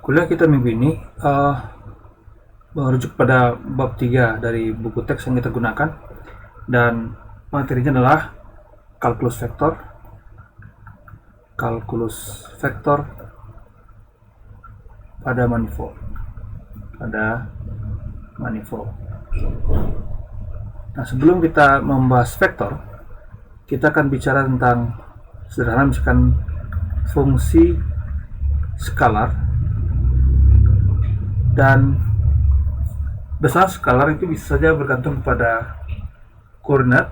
Kuliah kita minggu ini merujuk pada bab 3 dari buku teks yang kita gunakan, dan materinya adalah kalkulus vektor, kalkulus vektor pada manifold, pada manifold. Nah, sebelum kita membahas vektor, kita akan bicara tentang sederhana, misalkan fungsi skalar. Dan besar skalar itu bisa saja bergantung kepada koordinat.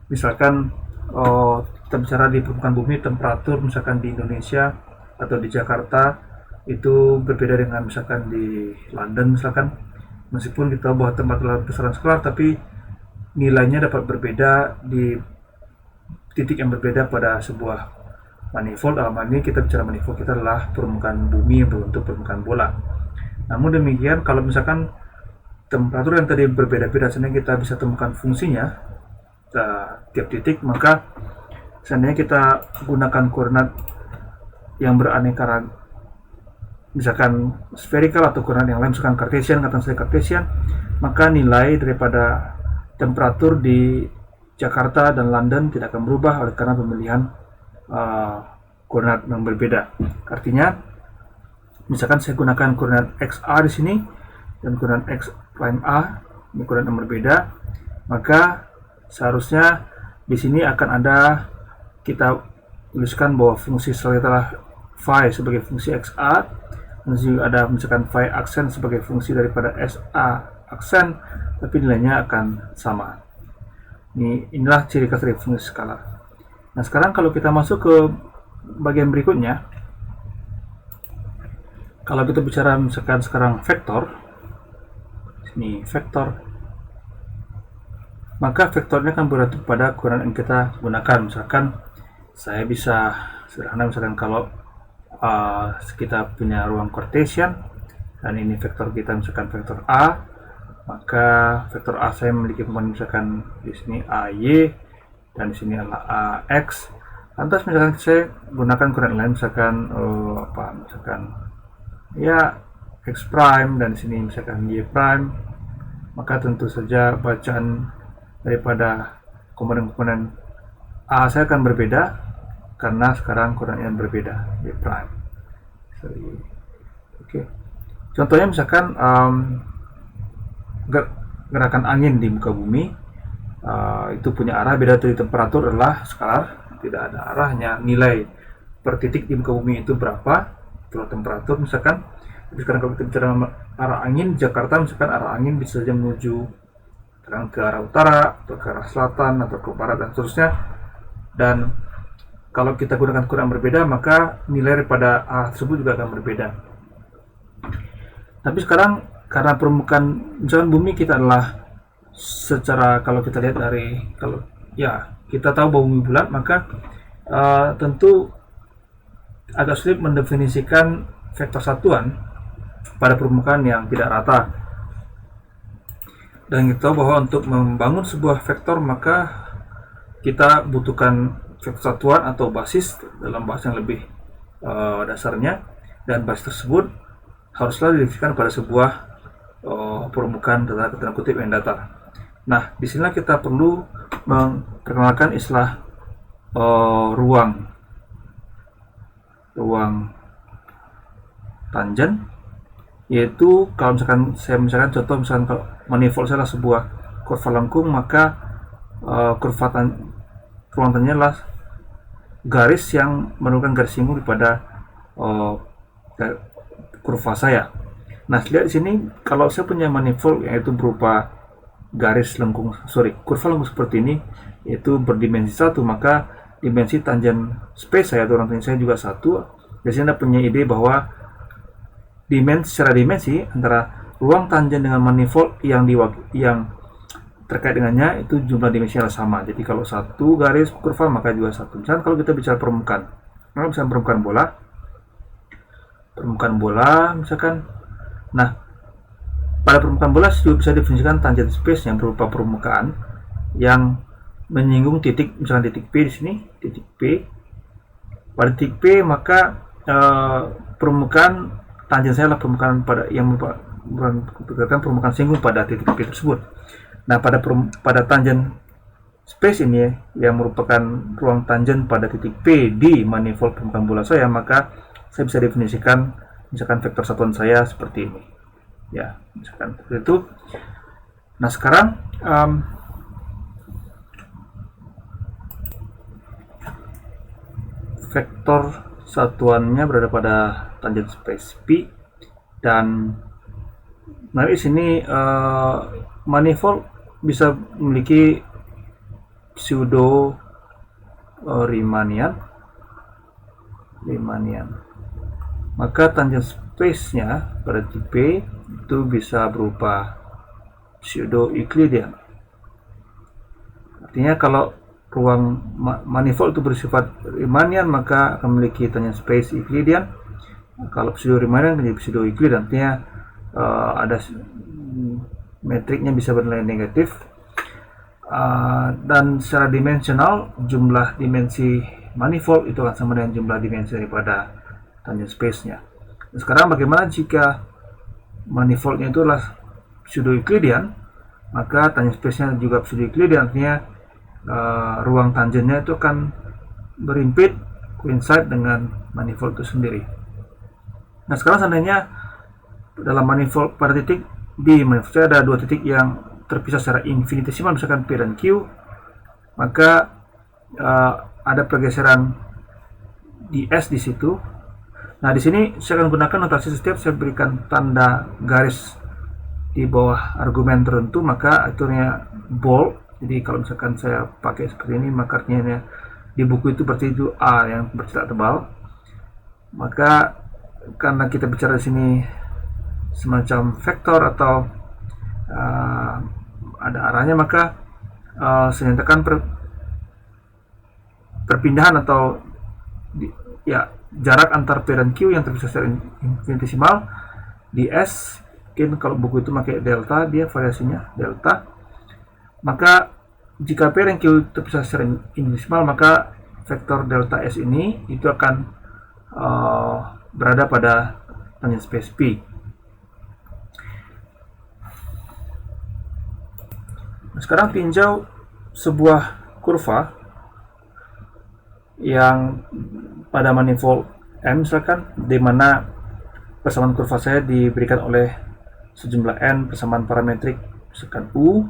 Misalkan kita bicara di permukaan bumi, temperatur misalkan di Indonesia atau di Jakarta itu berbeda dengan misalkan di London misalkan. Meskipun kita tahu bahwa temperatur besaran skalar, tapi nilainya dapat berbeda di titik yang berbeda pada sebuah manifold. Dalam hal ini kita bicara manifold, kita adalah permukaan bumi yang berbentuk permukaan bola. Namun demikian, kalau misalkan temperatur yang tadi berbeda-beda, seandainya kita bisa temukan fungsinya tiap titik, maka seandainya kita gunakan koordinat yang beraneka ragam, misalkan spherical atau koordinat yang lain, misalkan Cartesian, katakan saya Cartesian, maka nilai daripada temperatur di Jakarta dan London tidak akan berubah oleh karena pemilihan koordinat yang berbeda. Artinya, misalkan saya gunakan koordinat XA di sini dan koordinat X prime A, ini koordinat yang berbeda, maka seharusnya di sini akan ada, kita tuliskan bahwa fungsi selanjutnya adalah phi sebagai fungsi XA, dan juga ada misalkan phi aksen sebagai fungsi daripada SA aksen, tapi nilainya akan sama. Inilah ciri khas dari fungsi skalar. Nah, sekarang kalau kita masuk ke bagian berikutnya, kalau kita bicara misalkan sekarang vektor, ini vektor, maka vektornya akan bergantung pada koordinat yang kita gunakan. Misalkan saya bisa sederhana, misalkan kalau kita punya ruang Cartesian dan ini vektor kita misalkan vektor A, maka vektor A saya memiliki komponen misalkan di sini AY dan di sini adalah AX. Lantas misalkan saya gunakan koordinat lain, misalkan misalkan ya X prime dan di sini misalkan Y prime, maka tentu saja bacaan daripada komponen-komponen A saya akan berbeda karena sekarang koordinatnya berbeda, Y prime. Oke. Contohnya misalkan gerakan angin di muka bumi, itu punya arah beda dari temperatur, adalah skalar, tidak ada arahnya. Nilai per titik di muka bumi itu berapa, itulah temperatur misalkan. Tapi sekarang kalau kita bicara arah angin, Jakarta misalkan arah angin bisa saja menuju ke arah utara atau ke arah selatan atau ke barat dan seterusnya. Dan kalau kita gunakan koordinat berbeda, maka nilai daripada arah tersebut juga akan berbeda. Tapi sekarang karena permukaan misalkan bumi kita adalah secara, kalau kita lihat dari, kalau ya kita tahu bahwa bumi bulat, maka tentu agak sulit mendefinisikan vektor satuan pada permukaan yang tidak rata. Dan kita tahu bahwa untuk membangun sebuah vektor, maka kita butuhkan vektor satuan atau basis dalam bahasa yang lebih dasarnya, dan basis tersebut haruslah didefinisikan pada sebuah permukaan tanda kutip yang datar. Nah, disinilah kita perlu memperkenalkan istilah ruang tangen, yaitu kalau misalkan contoh, misalkan kalau manifold adalah sebuah kurva lengkung, maka kurva ruang tangen adalah garis yang merupakan garis singgung pada kurva saya. Nah, lihat di sini, kalau saya punya manifold yaitu berupa kurva lengkung seperti ini, yaitu berdimensi 1, maka dimensi tangen space saya atau ruang tangen saya juga 1. Biasanya Anda punya ide bahwa secara dimensi antara ruang tangen dengan manifold yang terkait dengannya itu jumlah dimensinya sama. Jadi kalau satu garis kurva maka juga satu. Misalkan kalau kita bicara permukaan, misalkan permukaan bola misalkan. Nah, pada permukaan bola juga bisa definisikan tangent space yang berupa permukaan yang menyinggung titik, misalkan titik P di sini, titik P. Pada titik P maka permukaan tangen saya adalah permukaan pada yang merupakan permukaan singgung pada titik P tersebut. Nah, pada tangen space ini yang merupakan ruang tangen pada titik P di manifold permukaan bola saya, maka saya bisa definisikan misalkan vektor satuan saya seperti ini. Ya, misalkan seperti itu. Nah, sekarang vektor satuannya berada pada tangen space P, dan nah di sini manifold bisa memiliki pseudo Riemannian. Maka tangen space-nya pada titik P itu bisa berupa pseudo Euclidean. Artinya kalau ruang manifold itu bersifat Riemannian, maka akan memiliki tangen space Euclidean. Kalau pseudo Riemannian menjadi pseudo Euclidean, artinya ada metriknya bisa bernilai negatif, dan secara dimensional jumlah dimensi manifold itu akan sama dengan jumlah dimensi daripada tangen space-nya. Nah, sekarang bagaimana jika manifoldnya itu adalah pseudo Euclidean, maka tangen space-nya juga pseudo Euclidean, artinya ruang tangennya itu akan berimpit coincide dengan manifold itu sendiri. Nah, sekarang seandainya dalam manifold pada titik di manifold saya ada dua titik yang terpisah secara infinitesimal, misalkan P dan Q, maka ada pergeseran di S di situ. Nah, di sini saya akan gunakan notasi setiap saya berikan tanda garis di bawah argumen tertentu, maka aturnya bold. Jadi kalau misalkan saya pakai seperti ini, maka artinya di buku itu berarti itu A yang bercetak tebal. Maka karena kita bicara di sini semacam vektor atau ada arahnya, maka saya nyatakan perpindahan atau jarak antar P dan Q yang terpisah secara infinitesimal di S. Mungkin kalau buku itu pakai delta, dia variasinya delta. Maka jika P dan Q terpisah secara infinitesimal, maka vektor delta S ini itu akan berada pada tangen space P. Nah, sekarang tinjau sebuah kurva yang pada manifold M misalkan, di mana persamaan kurva saya diberikan oleh sejumlah n persamaan parametrik misalkan U,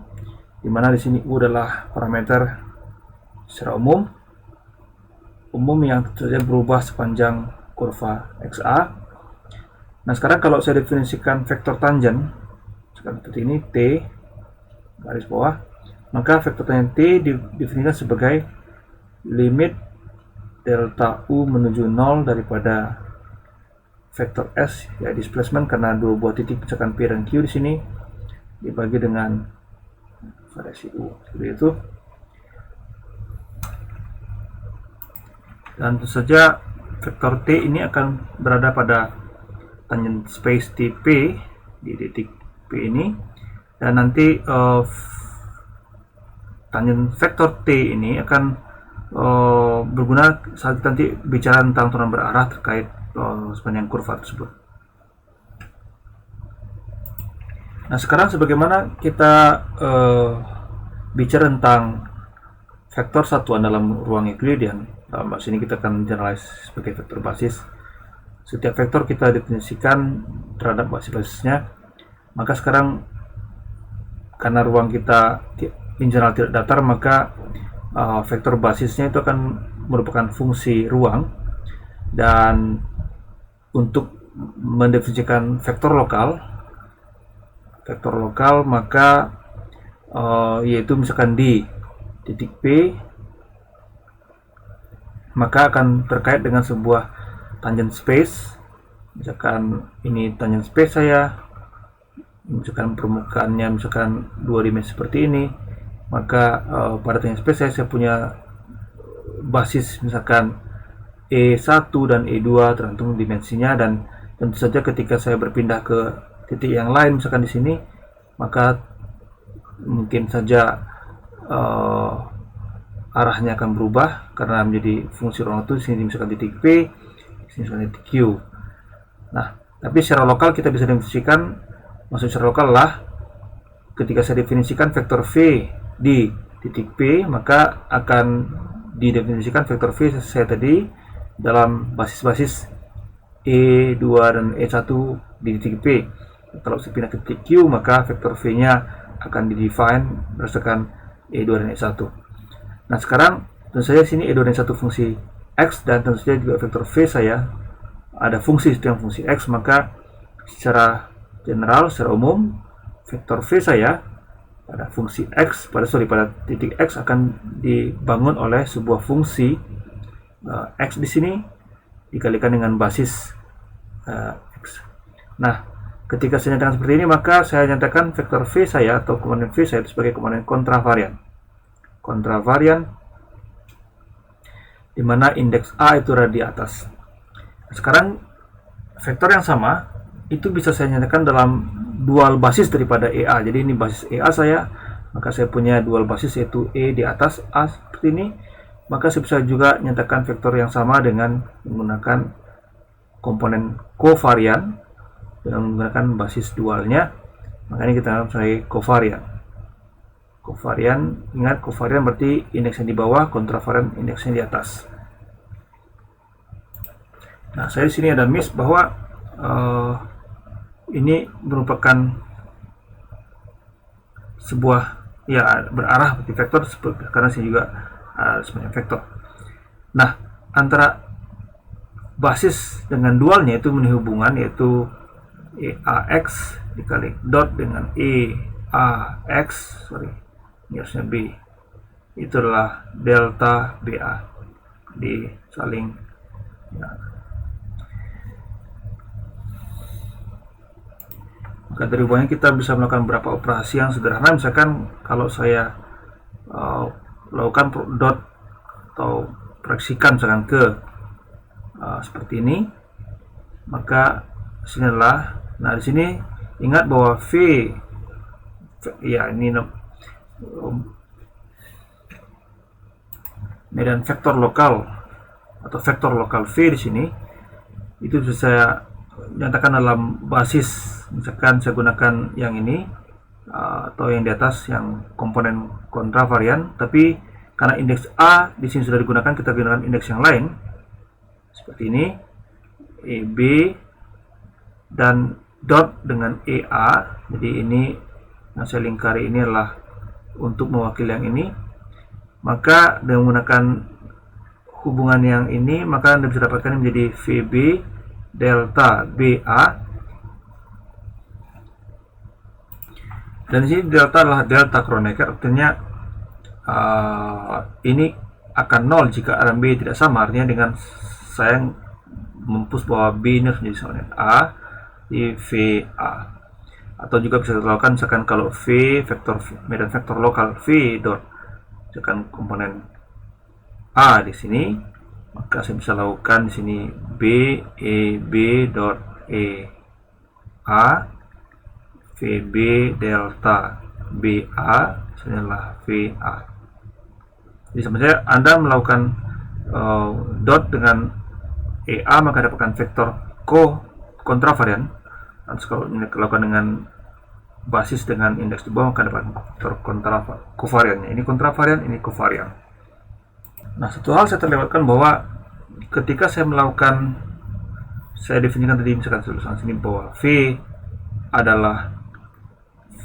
di mana di sini U adalah parameter secara umum yang tentu saja berubah sepanjang kurva XA. Nah, sekarang kalau saya definisikan vektor tangen seperti ini, T garis bawah, maka vektor tangen T didefinisikan sebagai limit delta U menuju 0 daripada vektor S, ya displacement, karena dua buah titik misalkan P dan Q di sini dibagi dengan variasi U, seperti itu. Dan tentu saja vektor T ini akan berada pada tangen space TP di titik P ini, dan nanti tangen vektor T ini akan berguna saat nanti bicara tentang turunan berarah terkait sepanjang kurva tersebut. Nah, sekarang sebagaimana kita bicara tentang vektor satuan dalam ruang Euclidean, dalam bahasa ini kita akan generalize sebagai vektor basis. Setiap vektor kita definisikan terhadap basis-basisnya. Maka sekarang karena ruang kita in general tidak datar, maka vektor basisnya itu akan merupakan fungsi ruang. Dan untuk mendefinisikan vektor lokal maka yaitu misalkan di titik P, maka akan terkait dengan sebuah tangen space. Misalkan ini tangen space saya, misalkan permukaannya misalkan dua dimensi seperti ini, maka pada tangen space saya punya basis misalkan E1 dan E2 tergantung dimensinya. Dan tentu saja ketika saya berpindah ke titik yang lain misalkan di sini, maka mungkin saja arahnya akan berubah karena menjadi fungsi ruang itu. Di sini misalkan titik P, di sini misalkan titik Q. Nah, Tapi secara lokal kita bisa definisikan, maksud secara lokal lah ketika saya definisikan vektor V di titik P, maka akan didefinisikan vektor V saya tadi dalam basis-basis E2 dan E1 di titik P. Kalau saya pindah ke titik Q, maka vektor V-nya akan didefine berdasarkan E2 dan E1. Nah, sekarang tentu saja sini E2 dan E1 fungsi X, dan tentu saja juga vektor V saya ada fungsi yang fungsi X, maka secara general, secara umum, vektor V saya pada fungsi X, pada titik X akan dibangun oleh sebuah fungsi X di sini dikalikan dengan basis X. Nah, ketika saya nyatakan seperti ini, maka saya nyatakan vektor V saya atau komponen V saya itu sebagai komponen kontravarian. Kontravarian di mana indeks A itu ada di atas. Sekarang vektor yang sama itu bisa saya nyatakan dalam dual basis daripada EA. Jadi ini basis EA saya, maka saya punya dual basis yaitu E di atas A seperti ini. Maka saya bisa juga nyatakan vektor yang sama dengan menggunakan komponen kovarian dengan menggunakan basis dualnya. Makanya kita anggap sebagai kovarian. Kovarian, ingat kovarian berarti indeks yang di bawah, kontravarian indeks yang di atas. Nah, saya di sini ada miss bahwa ini merupakan sebuah ya berarah seperti vektor karena saya juga sebenarnya vektor. Nah, antara basis dengan dualnya itu memiliki hubungan yaitu EAX dikali dot dengan EAX, ini harusnya B, itu adalah delta BA di saling ya. Maka dari hubungannya kita bisa melakukan beberapa operasi yang sederhana. Misalkan kalau saya lakukan dot atau proyeksikan misalkan ke seperti ini, maka sini adalah, nah di sini ingat bahwa V ya ini medan vektor lokal atau vektor lokal V di sini itu bisa saya nyatakan dalam basis. Misalkan saya gunakan yang ini atau yang di atas yang komponen kontravarian, tapi karena indeks A di sini sudah digunakan, kita gunakan indeks yang lain seperti ini, EB dan dot dengan EA. Jadi ini yang saya lingkari ini adalah untuk mewakili yang ini. Maka dengan menggunakan hubungan yang ini, maka Anda bisa dapatkan menjadi VB delta BA. Dan di sini delta adalah delta Kronecker, artinya ini akan 0 jika A dan B tidak sama. Artinya dengan saya mempush bahwa B ini harus menjadi sama dengan A di VA. Atau juga bisa dilakukan misalkan kalau V vektor medan vektor lokal V dot misalkan komponen A di sini, maka saya bisa lakukan di sini B E B dot E A VB delta BA adalah VA. Jadi sebenarnya Anda melakukan dot dengan EA maka dapatkan vektor kontravarian. Dan kalau dilakukan dengan basis dengan indeks di bawah maka dapat vektor kovariannya. Ini kontravarian, ini kovarian. Nah, satu hal saya terlewatkan bahwa ketika saya melakukan, saya definisikan tadi misalkan tulisan sini bahwa V adalah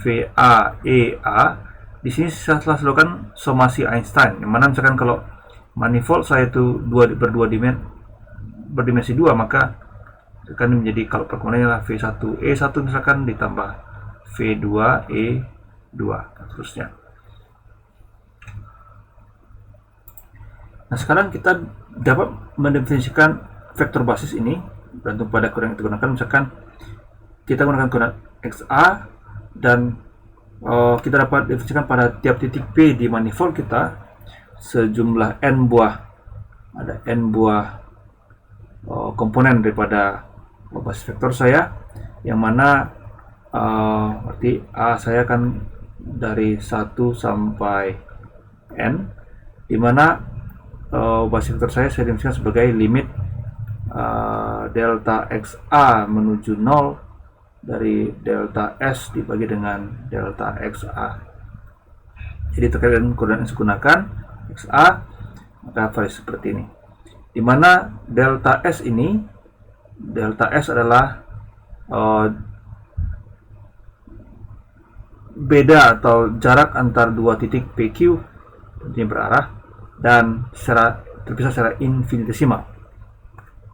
VAEA. Di sini saya telah lakukan somasi Einstein, yang mana misalkan kalau manifold saya itu berdimensi 2, maka akan menjadi kalau perkembangannya adalah V1E1 misalkan ditambah V2E2 dan seterusnya. Nah, sekarang kita dapat mendefinisikan vektor basis ini bergantung pada kurang yang kita gunakan. Misalkan kita gunakan koordinat XA dan kita dapat definisikan pada tiap titik P di manifold kita sejumlah n buah, ada n buah komponen daripada basis vektor saya, yang mana berarti A saya akan dari 1 sampai n, di mana basis vektor saya definisikan sebagai limit delta XA menuju 0 dari delta S dibagi dengan delta XA. Jadi terkait dengan koordinat yang saya gunakan XA, maka variasi seperti ini, dimana delta S adalah beda atau jarak antar dua titik PQ tentunya berarah dan terpisah secara infinitesimal.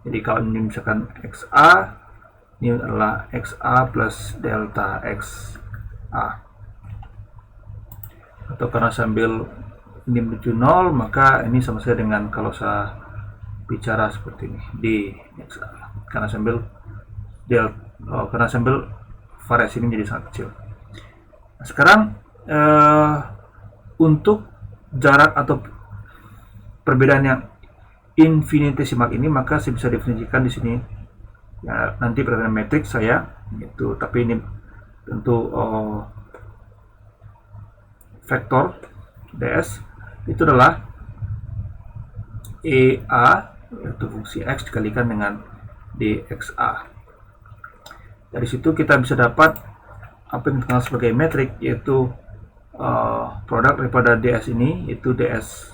Jadi kalau ini misalkan XA, ini adalah XA plus delta XA. Atau karena sambil ini menuju 0, maka ini sama saja dengan kalau saya bicara seperti ini di XA, karena sambil variasi ini jadi sangat kecil. Nah, sekarang untuk jarak atau perbedaan yang infinitesimal ini, maka saya bisa definisikan di sini ya, nanti berdasarkan metrik saya itu, tapi ini tentu vektor ds itu adalah EA, yaitu fungsi X dikalikan dengan DXA. Dari situ kita bisa dapat apa yang dikenal sebagai metrik, yaitu produk daripada ds ini, yaitu ds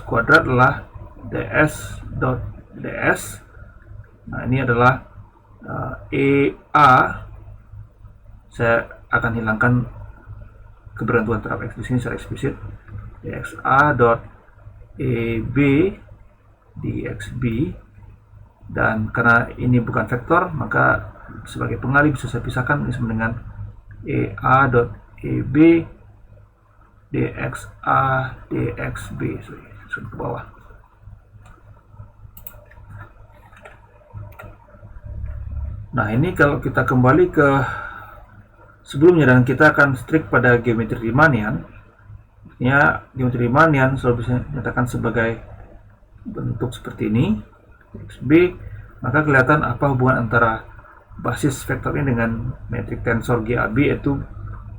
kuadrat adalah ds dot ds. Nah, ini adalah EA. Saya akan hilangkan kebergantungan terhadap X di sini secara eksplisit. DXA dot EB dXB, dan karena ini bukan vektor, maka sebagai pengalih bisa saya pisahkan ini sama dengan EA dot EB DXA DXB. Sudah ke bawah. Nah, ini kalau kita kembali ke sebelumnya dan kita akan strict pada geometri Riemannian, ya, geometri Riemannian selalu bisa dinyatakan sebagai bentuk seperti ini XB, maka kelihatan apa hubungan antara basis vektor ini dengan metrik tensor GAB, yaitu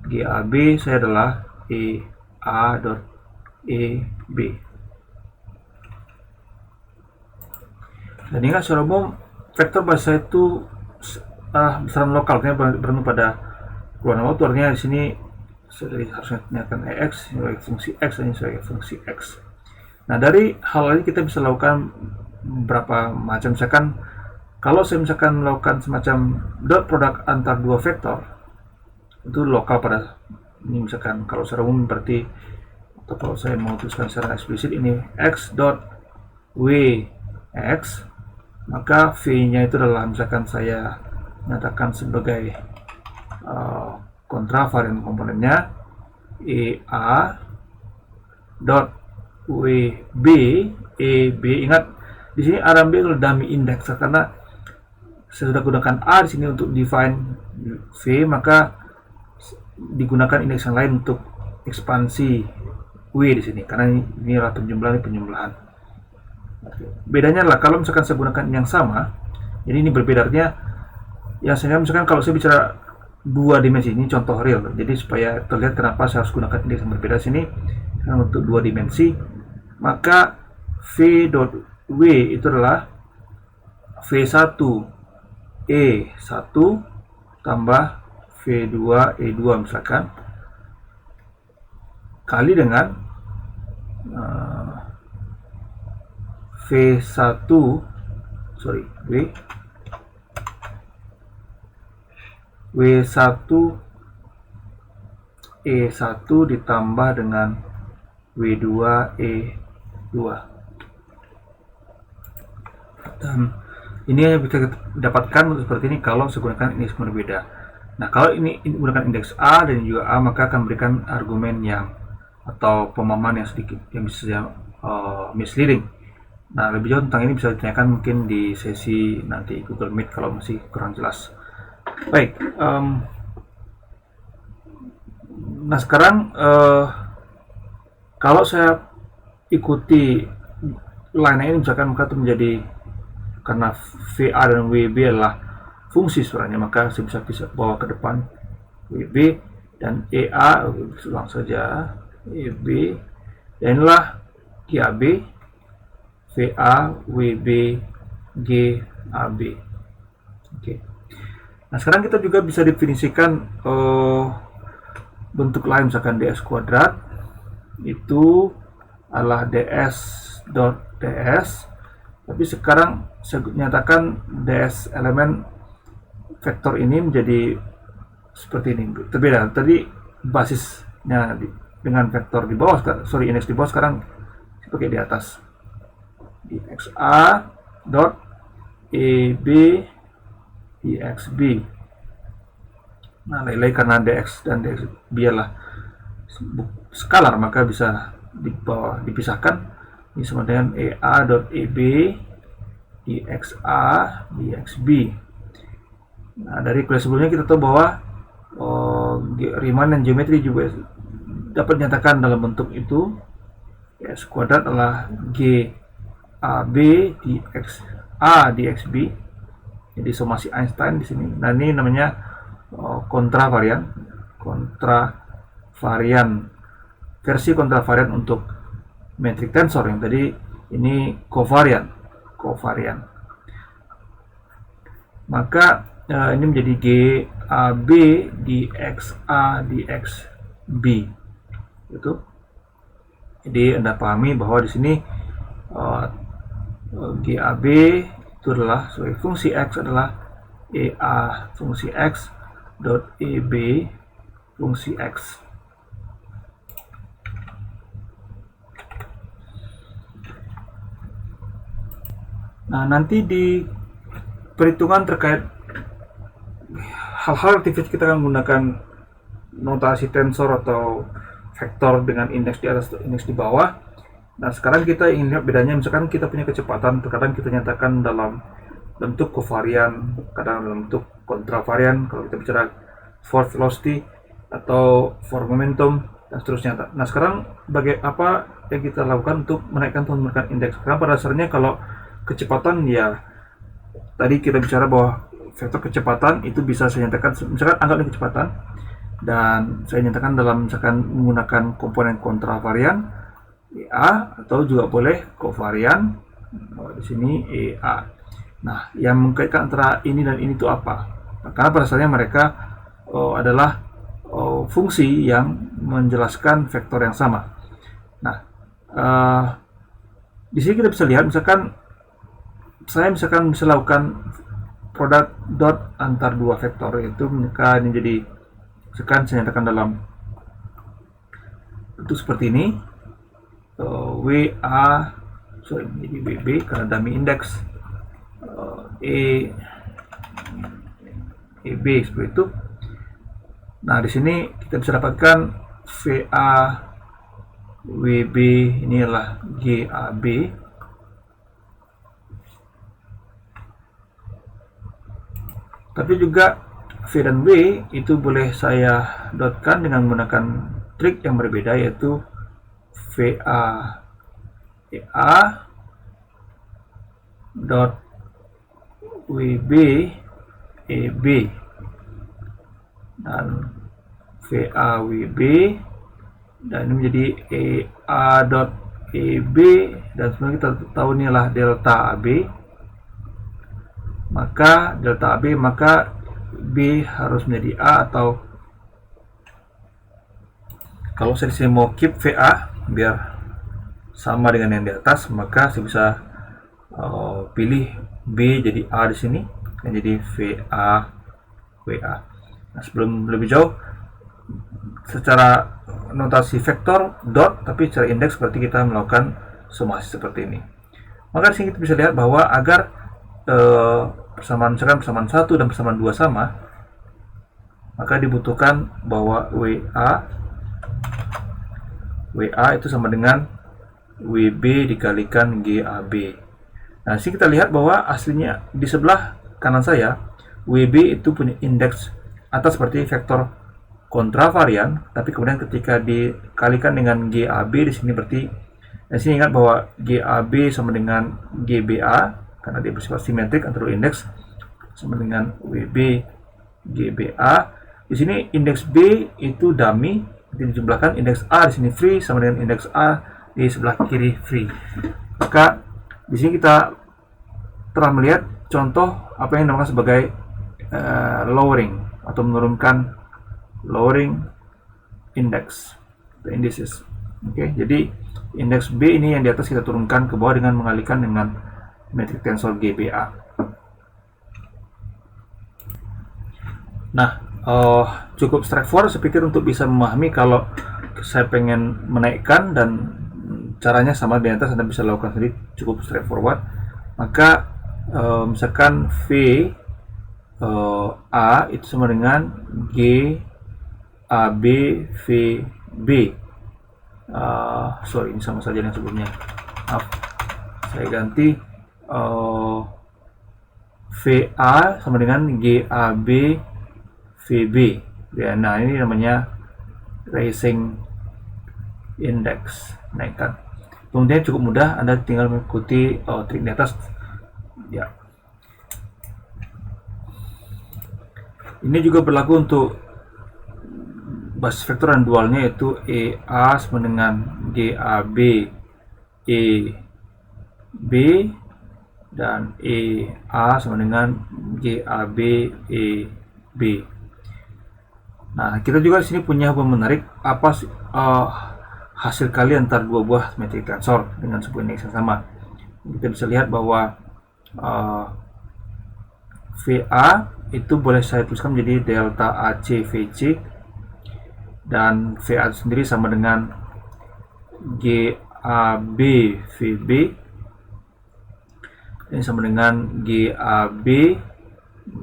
GAB saya adalah EA dot EB. Dan ingat secara umum vektor bahasa itu besaran lokal, bergantung pada keluaran waktu. Artinya di sini harusnya dinyatakan EX sebagai fungsi X dan ini sebagai fungsi X. Nah, dari hal ini kita bisa lakukan beberapa macam. Misalkan kalau saya melakukan semacam dot produk antar dua vektor, itu lokal pada ini. Misalkan kalau secara umum berarti, atau kalau saya mau tuliskan secara eksplisit, ini X dot W X, maka V-nya itu adalah, misalkan saya nyatakan sebagai kontravarian komponennya EA dot WB EB. Ingat di sini A dan B adalah dummy index, karena saya sudah gunakan A di sini untuk define V, maka digunakan indeks yang lain untuk ekspansi W di sini, karena ini adalah penjumlahan. Bedanya adalah kalau misalkan saya gunakan yang sama, jadi ini berbeda. Artinya yang saya misalkan kalau saya bicara dua dimensi, ini contoh real, jadi supaya terlihat kenapa saya harus gunakan indeks yang berbeda sini. Karena untuk dua dimensi, maka V dot W itu adalah V1 E1 tambah V2 E2 misalkan, kali dengan V1 W1 E1 ditambah dengan W2 E2. Dan ini hanya bisa kita dapatkan seperti ini kalau saya gunakan indeks berbeda. Nah, kalau ini menggunakan indeks A dan juga A, maka akan memberikan argumen yang atau pemahaman yang sedikit yang bisa misleading. Nah, lebih jauh tentang ini bisa ditanyakan mungkin di sesi nanti Google Meet kalau masih kurang jelas. Baik, nah sekarang kalau saya ikuti line ini, misalkan maka itu menjadi, karena VA dan WB adalah fungsi sebenarnya, maka saya bisa bawa ke depan WB dan EA, ulang saja EB, dan inilah GAB, VA, WB, GAB. Oke. Nah, sekarang kita juga bisa definisikan bentuk lain, misalkan ds kuadrat itu adalah ds.ds, tapi sekarang saya nyatakan ds elemen vektor ini menjadi seperti ini, berbeda. Tadi basisnya dengan vektor di bawah, indeks di bawah, sekarang sebagai di atas, di xa dot eb dxb. Nah, lele karena dx dan dx biarlah skalar, maka bisa di bawah dipisahkan. Ini sama dengan ea dot eb dxa dxb. Nah, dari kuliah sebelumnya kita tahu bahwa Riemann dan geometri juga dapat dinyatakan dalam bentuk itu. S kuadrat adalah GAB dxa dxb. Jadi somasi Einstein di sini. Nah, ini namanya kontravarian. Versi kontravarian untuk metric tensor. Yang tadi ini kovarian. Maka ini menjadi GAB dxa dxb. Itu. Jadi Anda pahami bahwa di sini GAB itu adalah sebagai fungsi x adalah EA fungsi x dot EB fungsi x. Nah, nanti di perhitungan terkait hal-hal aktivitas kita akan menggunakan notasi tensor atau vektor dengan indeks di atas atau indeks di bawah. Nah, sekarang kita ingin lihat bedanya. Misalkan kita punya kecepatan, terkadang kita nyatakan dalam bentuk kovarian, kadang dalam bentuk kontravarian kalau kita bicara force velocity atau force momentum dan seterusnya. Nah, sekarang apa yang kita lakukan untuk menaikkan atau menurunkan indeks? Karena pada dasarnya kalau kecepatan, ya tadi kita bicara bahwa vektor kecepatan itu bisa saya nyatakan, misalkan anggap ini kecepatan, dan saya nyatakan dalam misalkan menggunakan komponen kontravarian EA, atau juga boleh kovarian di sini EA. Nah, yang mengkaitkan antara ini dan ini itu apa? Nah, karena pada dasarnya mereka adalah fungsi yang menjelaskan vektor yang sama. Nah, di sini kita bisa lihat, misalkan saya bisa lakukan produk dot antar dua vektor, itu maka ini jadi, sekarang saya nyatakan dalam bentuk seperti ini, jadi WB karena dummy index, EB seperti itu. Nah, di sini kita bisa dapatkan VA WB ini adalah GAB. Tapi juga V dan W itu boleh saya dotkan dengan menggunakan trik yang berbeda, yaitu VA EA dot WB EB dan VA WB, dan ini menjadi EA dot EB, dan sebenarnya kita tahu ini adalah delta AB. Maka delta AB, maka B harus menjadi A, atau kalau saya mau keep VA biar sama dengan yang di atas, maka saya bisa pilih B jadi A di sini, dan jadi VA WA. Nah, sebelum lebih jauh, secara notasi vektor dot, tapi secara indeks berarti kita melakukan somasi seperti ini. Maka di sini kita bisa lihat bahwa agar persamaan 1 dan persamaan 2 sama, maka dibutuhkan bahwa WA itu sama dengan WB dikalikan GAB. Nah, sini kita lihat bahwa aslinya di sebelah kanan saya WB itu punya indeks atas seperti vektor kontravarian, tapi kemudian ketika dikalikan dengan GAB di sini berarti, di sini ingat bahwa GAB sama dengan GBA karena dia bersifat simetrik antara indeks, sama dengan WB GBA. Di sini indeks B itu dummy, dijumlahkan indeks A di sini free sama dengan indeks A di sebelah kiri free. Maka Di sini kita telah melihat contoh apa yang dinamakan sebagai lowering atau menurunkan lowering index, the indices. Oke, jadi indeks B ini yang di atas kita turunkan ke bawah dengan mengalihkan dengan metrik tensor GBA. Nah, cukup straightforward saya pikir untuk bisa memahami kalau saya pengen menaikkan dan caranya sama di atas, Anda bisa lakukan sendiri, cukup straightforward. Maka misalkan V A itu sama dengan G AB V B. Sorry, ini sama saja yang sebelumnya. Maaf, saya ganti VA sama dengan GAB VB. Ya, nah ini namanya rising index, naikkan. Kemudian cukup mudah, Anda tinggal mengikuti trik di atas. Ya. Ini juga berlaku untuk basis vektor dan dualnya, yaitu EA sama dengan GAB EB dan EA sama dengan GAB EB. Nah, kita juga di sini punya hubungan menarik, apa hasil kali antara dua buah metrik tensor dengan sebuah indeks yang sama. Kita bisa lihat bahwa VA itu boleh saya tuliskan menjadi delta AC VC, dan VA itu sendiri sama dengan GAB VB, ini sama dengan GAB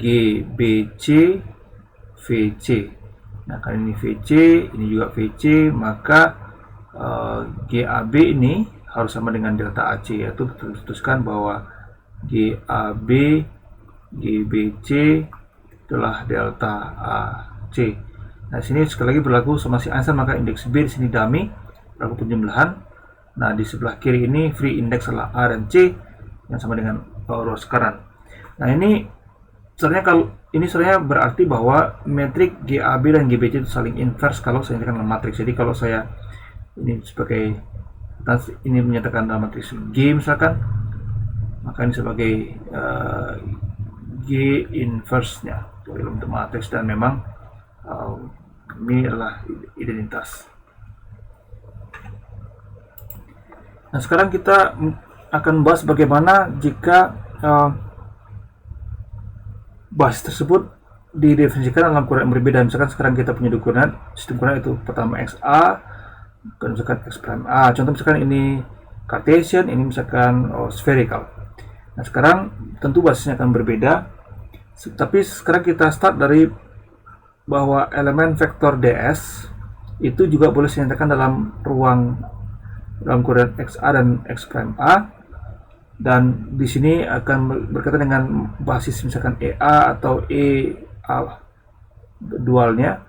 GBC VC. Nah, kali ini VC, ini juga VC, maka GAB ini harus sama dengan delta AC, yaitu tertuliskan bahwa GAB GBC itulah delta AC. Nah, sini sekali lagi berlaku sama si Einstein, maka indeks B di sini dummy, berlaku penjumlahan. Nah, di sebelah kiri ini free index adalah A dan C yang sama dengan ruas current. Nah, ini sebenarnya kalau ini sebenarnya berarti bahwa metrik GAB dan GBC itu saling inverse kalau saya nyatakan dalam matriks. Jadi kalau saya ini sebagai ini menyatakan dalam matriks G misalkan, maka ini sebagai G inverse-nya dalam bentuk matriks, dan memang ini adalah identitas. Nah, sekarang kita akan membahas bagaimana jika basis tersebut didefinisikan dalam koordinat yang berbeda. Misalkan sekarang kita punya dua koordinat, sistem koordinat itu pertama XA, dan misalkan X prime A. Contoh misalkan ini Cartesian, ini misalkan spherical. Nah, sekarang tentu basisnya akan berbeda. Tapi sekarang kita start dari bahwa elemen vektor ds itu juga boleh dinyatakan dalam ruang dalam koordinat XA dan X prime A, dan di sini akan berkaitan dengan basis misalkan EA atau EA dualnya,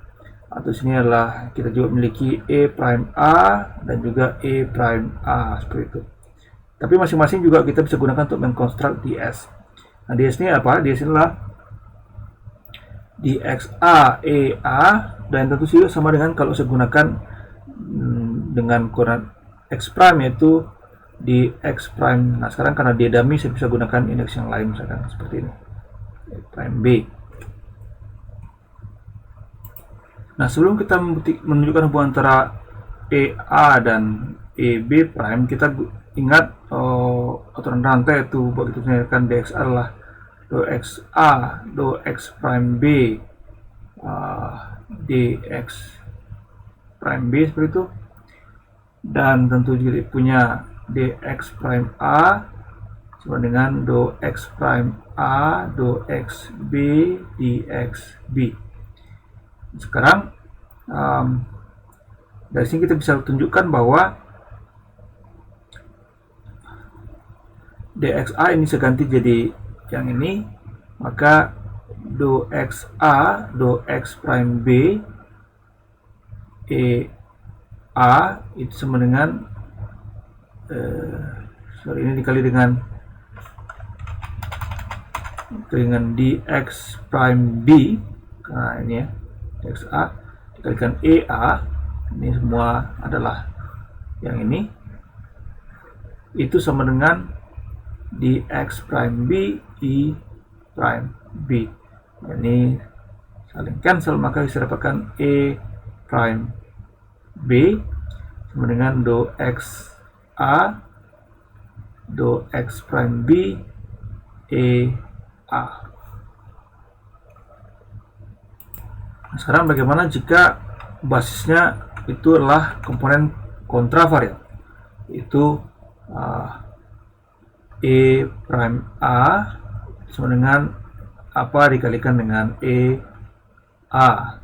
atau sini adalah kita juga memiliki E prime A dan juga E prime A seperti itu. Tapi masing-masing juga kita bisa gunakan untuk mengkonstruk ds. Nah, ds ini apa? Ds ini adalah dxa EA, dan tentu saja sama dengan kalau saya gunakan dengan koordinat X prime, yaitu di X prime. Nah, sekarang karena dia dummy, saya bisa gunakan indeks yang lain misalkan seperti ini, X prime B. Nah, sebelum kita menunjukkan hubungan antara EA dan EB prime, kita ingat aturan rantai, itu begitu menyatakan dxa adalah do XA do X prime B dx prime B seperti itu, dan tentu juga punya dx prime A sama dengan do X prime A do X B dx B. Sekarang dari sini kita bisa tunjukkan bahwa dxa ini saya ganti jadi yang ini, maka do XA do X prime B E A itu sama dengan ini dikali dengan dx prime B, nah ini ya dxa dikalikan EA, ini semua adalah yang ini, itu sama dengan di X prime B I prime B. Ini saling cancel, maka bisa dapatkan E prime B sama dengan do X A do X prime B E A. Nah, sekarang bagaimana jika basisnya itu adalah komponen kontravarian, yaitu E prime A sama dengan apa dikalikan dengan E A.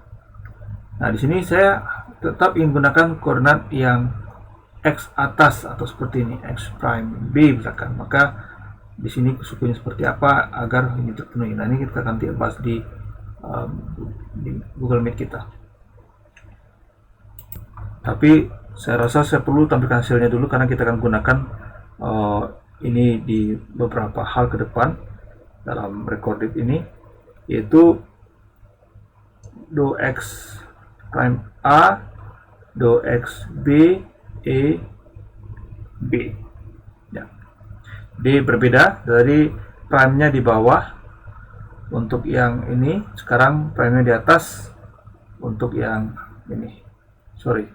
Nah, di sini saya tetap ingin gunakan koordinat yang X atas atau seperti ini, X prime B misalkan. Maka di sini sukunya seperti apa agar ini terpenuhi. Nah, ini kita akan bahas di Google Meet kita. Tapi saya rasa saya perlu tampilkan hasilnya dulu karena kita akan gunakan ini di beberapa hal ke depan dalam recorded ini, yaitu do X prime A do X B E B. Ya. D berbeda dari prime-nya di bawah untuk yang ini, sekarang prime-nya di atas untuk yang ini. Sorry,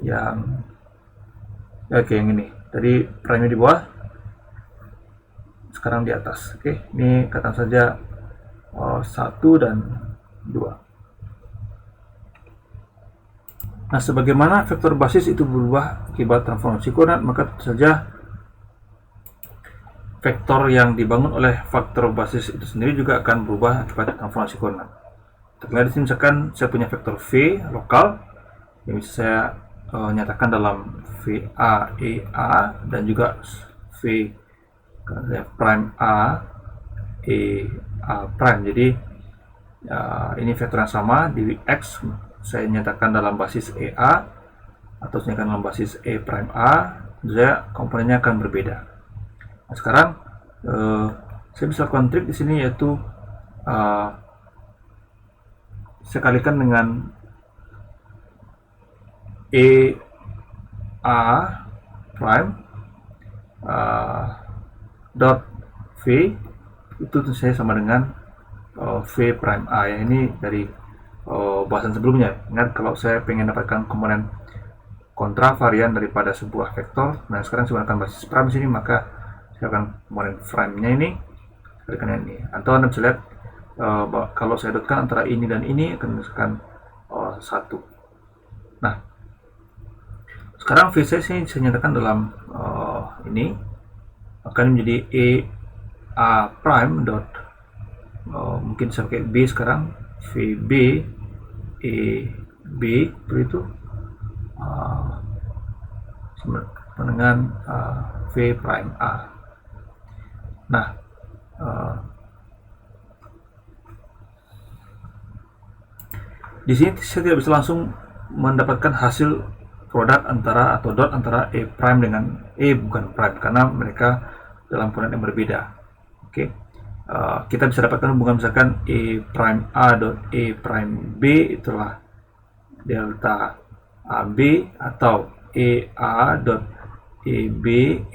yang yang ini. Tadi prime-nya di bawah, sekarang di atas. Oke, ini katakan saja 1 dan 2. Nah, sebagaimana vektor basis itu berubah akibat transformasi koordinat, maka tentu saja vektor yang dibangun oleh faktor basis itu sendiri juga akan berubah akibat transformasi koordinat. Terlihat di sini misalkan saya punya vektor V lokal yang bisa saya nyatakan dalam VA EA dan juga V prime A EA prime. Jadi ini vektor yang sama di X saya nyatakan dalam basis EA atau saya nyatakan dalam basis E prime A, saya komponennya akan berbeda. Nah, sekarang saya bisa lakukan trik di sini, yaitu saya kalikan dengan E A prime dot V, itu saya sama dengan V prime A ya. Ini dari bahasan sebelumnya. Ingat, kalau saya pengen dapatkan komponen kontravarian daripada sebuah vektor, nah sekarang saya gunakan basis prime sini, maka saya akan komponen prime-nya ini kalikan ini. Atau Anda bisa lihat kalau saya dotkan antara ini dan ini akan menghasilkan 1. Nah, sekarang V saya nyatakan dalam ini, maka ini menjadi E A prime dot mungkin saya pakai B sekarang, VB E B seperti itu, sama dengan V prime A. Nah, di sini saya tidak bisa langsung mendapatkan hasil produk antara atau dot antara E prime dengan E bukan prime karena mereka dalam koordinat yang berbeda. Oke. Kita bisa dapatkan hubungan misalkan E prime A dot E prime B itulah delta AB, atau E A dot E B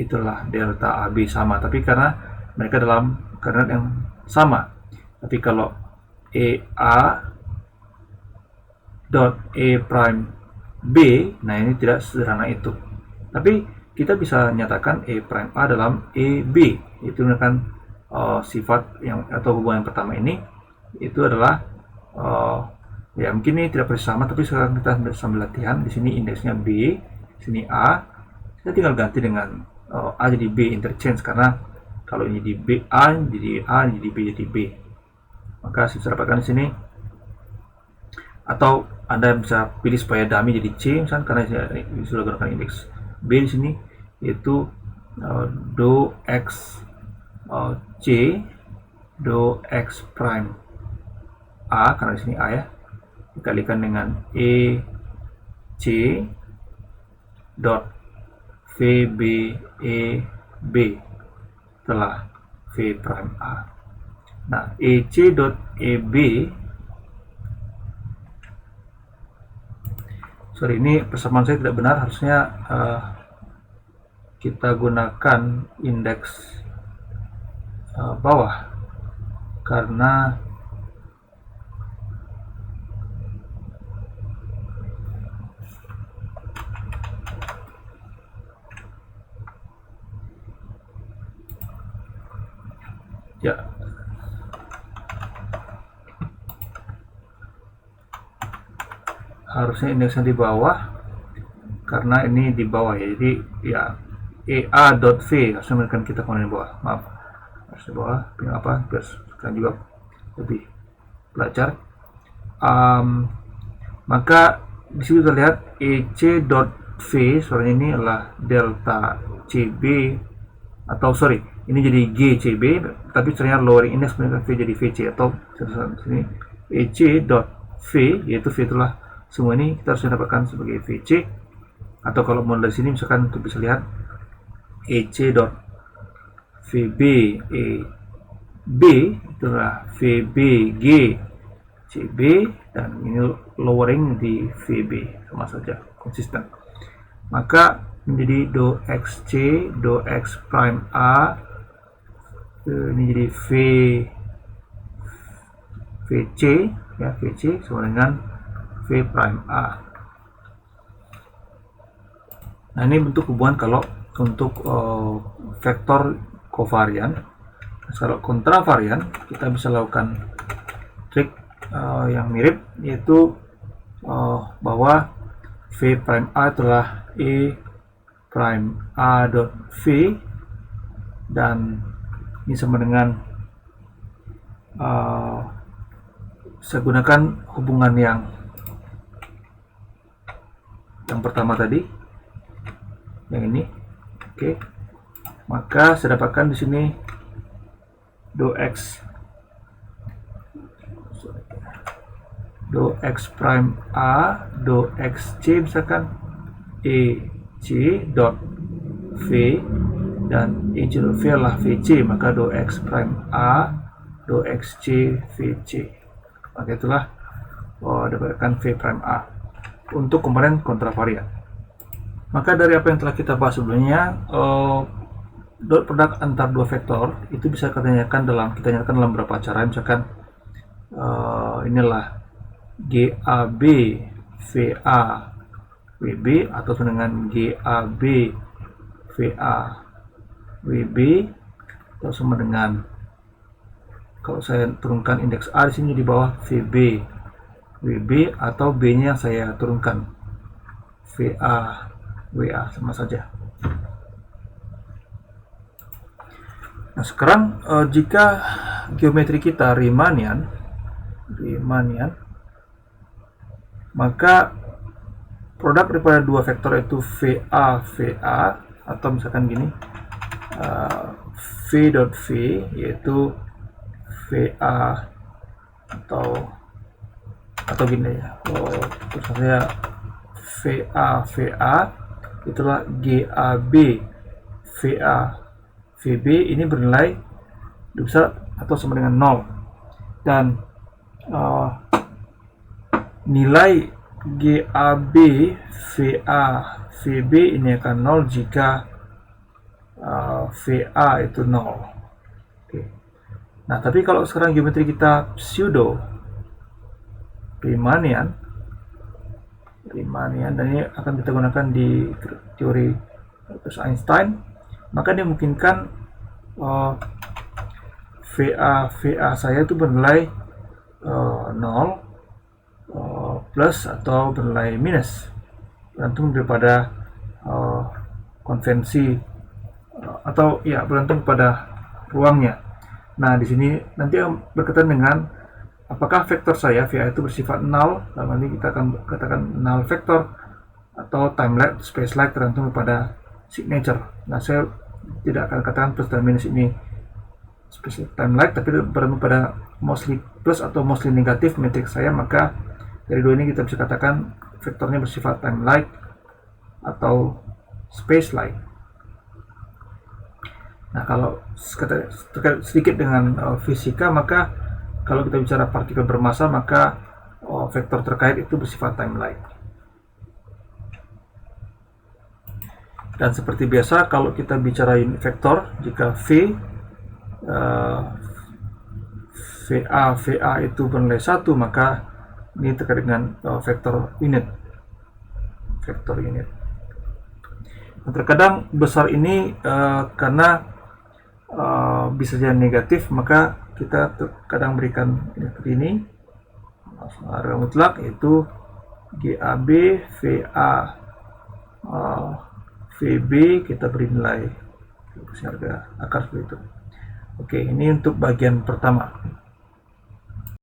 itulah delta AB, sama, tapi karena mereka dalam koordinat yang sama. Tapi kalau E A dot E prime B, nah ini tidak sederhana itu. Tapi kita bisa nyatakan E prime A dalam E B, itu merupakan sifat yang atau hubungan yang pertama ini itu adalah ya mungkin ini tidak persis sama, tapi sekarang kita sambil latihan. Di sini indeksnya B, sini A, kita tinggal ganti dengan A jadi B, interchange, karena kalau ini di B A jadi A, jadi B jadi B. Maka saya bisa dapatkan di sini, atau Anda bisa pilih supaya dummy jadi C misalnya, karena saya sudah gunakan indeks B di sini, yaitu do X C do X prime A, karena di sini A ya, dikalikan dengan E C dot VB E B setelah V prime A. Nah, E C dot E B, sorry, ini persamaan saya tidak benar, harusnya kita gunakan indeks bawah, karena ya harusnya indeksnya di bawah, karena ini di bawah ya, jadi ya ea.v harusnya memberikan kita komponen di bawah, maaf harus di bawah, biar apa, biar kalian juga lebih belajar. Maka di sini kita lihat ec.v suaranya ini adalah delta cb, atau sorry, ini jadi gcb, tapi ternyata lowering index meningkat v jadi vc, atau sini ec.v, yaitu v itulah semua ini kita harus dapatkan sebagai vc, atau kalau mau dari sini misalkan untuk bisa lihat ec.vb b itulah vbg cb, dan ini lowering di vb, sama saja konsisten. Maka menjadi do xc do x prime a, ini jadi vc ya, vc sama dengan v prime a. Nah, ini bentuk hubungan kalau untuk vektor kovarian. Kalau kontravarian kita bisa lakukan trik yang mirip, yaitu bahwa v prime a adalah e prime a dot v, dan ini sama dengan saya gunakan hubungan yang pertama tadi, yang ini. Oke. Maka saya dapatkan di sini do x prime a do xc misalkan ec dot v, dan ec dot v adalah vc, maka do x prime a do xc vc. Maka itulah dapatkan v prime a untuk komponen kontravarian. Maka dari apa yang telah kita bahas sebelumnya, dot produk antar dua vektor itu bisa kita nyatakan dalam beberapa cara. Misalkan inilah GAB VA WB, atau dengan GAB VA WB, atau sama dengan, kalau saya turunkan indeks A di sini di bawah, VB WB, atau B-nya saya turunkan VA WA, sama saja. Nah, sekarang jika geometri kita Riemannian, maka produk daripada dua vektor itu VA VA, atau misalkan gini, V dot V yaitu VA, atau gini ya, terus saya VA VA itulah GAB VA VB, ini bernilai lebih besar atau sama dengan 0, dan nilai GAB VA VB ini akan 0 jika VA itu 0. Oke. Nah, tapi kalau sekarang geometri kita pseudo Riemannian, dan ini akan kita gunakan di teori Einstein, maka dia memungkinkan VA saya itu bernilai 0 plus atau bernilai minus, bergantung daripada konvensi atau ya bergantung pada ruangnya. Nah, di sini nanti berkaitan dengan apakah vektor saya VA itu bersifat null, dalam ini kita akan katakan null vektor, atau time-like, space-like, tergantung pada signature. Nah, saya tidak akan katakan plus dan minus ini space time-like, tapi bergantung pada mostly plus atau mostly negatif matrix saya. Maka dari dua ini kita bisa katakan vektornya bersifat time-like atau space-like. Nah, kalau terkait sedikit dengan fisika, maka kalau kita bicara partikel bermassa, maka vektor terkait itu bersifat time-like. Dan seperti biasa, kalau kita bicara vektor, jika V eh, VA itu bernilai 1, maka ini terkait dengan vektor unit. Nah, terkadang besar ini karena bisa jadi negatif, maka kita terkadang berikan seperti ini, harga mutlak yaitu GAB VA VB, kita beri nilai harga akar seperti itu. Oke, ini untuk bagian pertama.